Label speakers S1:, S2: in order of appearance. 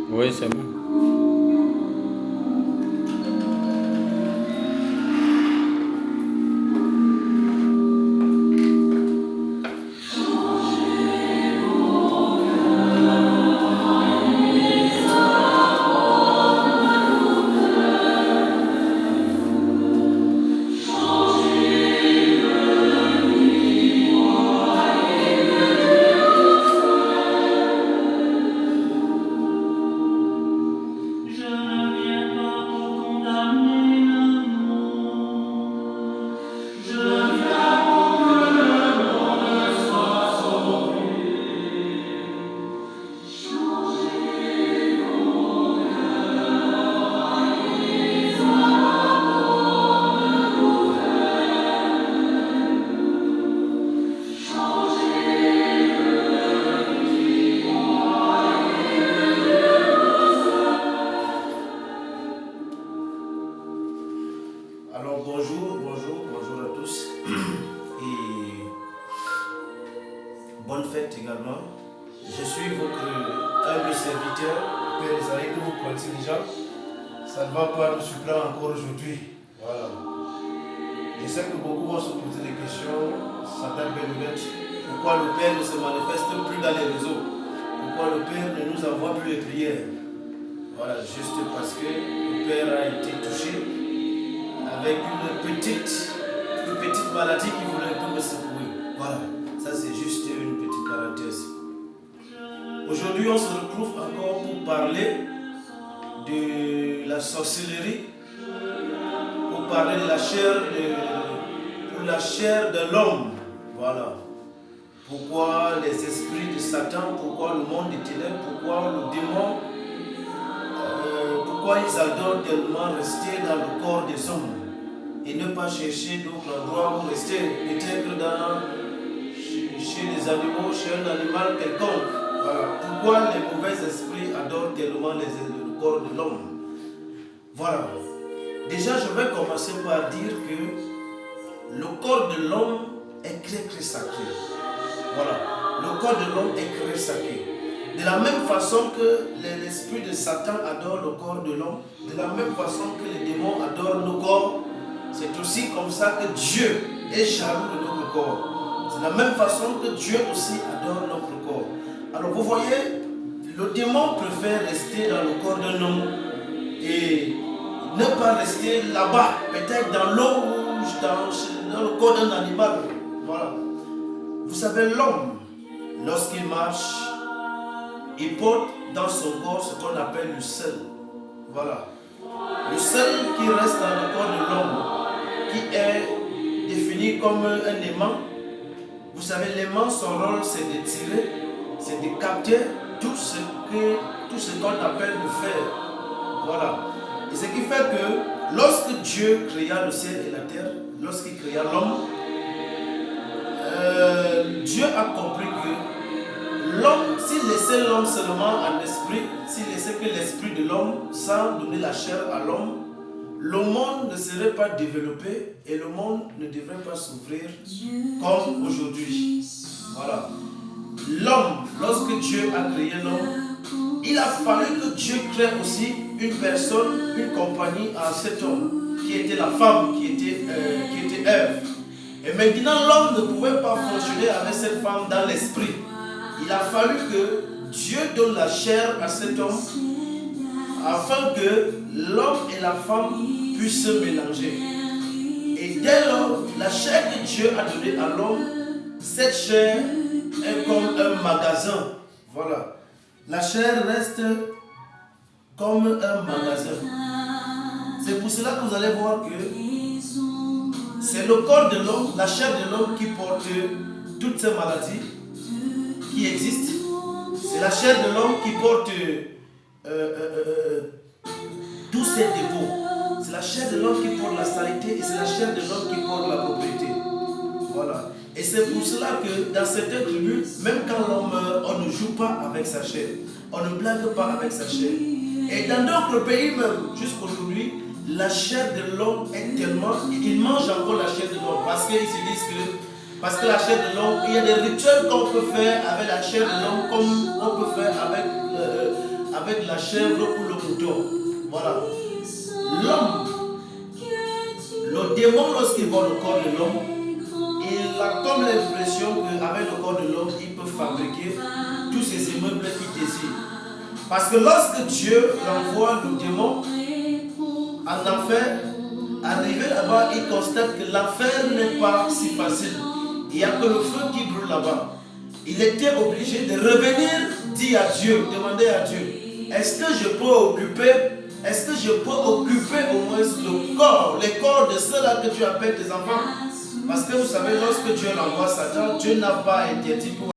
S1: Oui, c'est bon.
S2: Alors bonjour à tous et bonne fête également. Je suis votre humble serviteur, Père Isaïe, que vous connaissez déjà. Ça ne va pas nous surprendre encore aujourd'hui. Voilà. Je sais que beaucoup vont se poser des questions, certaines belles. Pourquoi le Père ne se manifeste plus dans les réseaux? Pourquoi le Père ne nous envoie plus les prières? Voilà, juste parce que le Père a été touché avec une petite maladie qui voulait un peu me secouer. Voilà, ça c'est juste une petite parenthèse. Aujourd'hui, on se retrouve encore pour parler de la sorcellerie, pour parler de la chair de l'homme. Voilà. Pourquoi les esprits de Satan, pourquoi le monde des ténèbres, pourquoi le démon, pourquoi ils adorent tellement rester dans le corps des hommes et ne pas chercher d'autres endroits où rester, peut-être chez les animaux, chez un animal quelconque. Voilà. Pourquoi les mauvais esprits adorent tellement le corps de l'homme? Voilà. Déjà, je vais commencer par dire que le corps de l'homme est très sacré. Voilà. Le corps de l'homme est très sacré. De la même façon que l'esprit de Satan adore le corps de l'homme, de la même façon que les démons adorent nos corps, c'est aussi comme ça que Dieu est jaloux de notre corps. C'est de la même façon que Dieu aussi adore notre corps. Alors vous voyez, le démon préfère rester dans le corps d'un homme et ne pas rester là-bas, peut-être dans l'eau ou dans le corps d'un animal. Voilà. Vous savez, l'homme, lorsqu'il marche, il porte dans son corps ce qu'on appelle le sel. Voilà. Le sel qui reste dans le corps de l'homme, qui est défini comme un aimant. Vous savez, l'aimant, son rôle, c'est de tirer, c'est de capter tout ce qu'on appelle le fer. Voilà. Et ce qui fait que lorsque Dieu créa le ciel et la terre, lorsqu'il créa l'homme, Dieu a compris que l'homme, s'il laissait l'homme seulement en esprit, s'il laissait que l'esprit de l'homme sans donner la chair à l'homme, le monde ne serait pas développé et le monde ne devrait pas souffrir comme aujourd'hui. Voilà. L'homme, lorsque Dieu a créé l'homme, il a fallu que Dieu crée aussi une personne, une compagnie à cet homme, qui était la femme, qui était Ève. Et maintenant, l'homme ne pouvait pas fonctionner avec cette femme dans l'esprit. Il a fallu que Dieu donne la chair à cet homme afin que l'homme et la femme puissent se mélanger. Et dès lors, la chair que Dieu a donnée à l'homme, cette chair est comme un magasin. Voilà. La chair reste comme un magasin. C'est pour cela que vous allez voir que c'est le corps de l'homme, la chair de l'homme qui porte toutes ces maladies qui existent. C'est la chair de l'homme qui porte tous ces dépôts. C'est la chair de l'homme qui porte la saleté et c'est la chair de l'homme qui porte la propriété. Voilà. Et c'est pour cela que dans certaines tribus, même quand l'homme meurt, on ne joue pas avec sa chair. On ne blague pas avec sa chair. Et dans d'autres pays même, jusqu'aujourd'hui, la chair de l'homme est tellement... Ils mangent encore la chair de l'homme parce qu'ils se disent que... Parce que la chair de l'homme, il y a des rituels qu'on peut faire avec la chair de l'homme comme on peut faire avec la chèvre ou le mouton. Voilà. L'homme, le démon, lorsqu'il voit le corps de l'homme, il a comme l'impression qu'avec le corps de l'homme, il peut fabriquer tous ces immeubles qu'il désire. Parce que lorsque Dieu envoie le démon en enfer, arrivé là-bas, il constate que l'enfer n'est pas si facile. Il n'y a que le feu qui brûle là-bas. Il était obligé de revenir dire à Dieu, demander à Dieu, est-ce que je peux occuper au moins les corps de ceux-là que tu appelles tes enfants? Parce que vous savez, lorsque Dieu l'envoie Satan, Dieu n'a pas interdit pour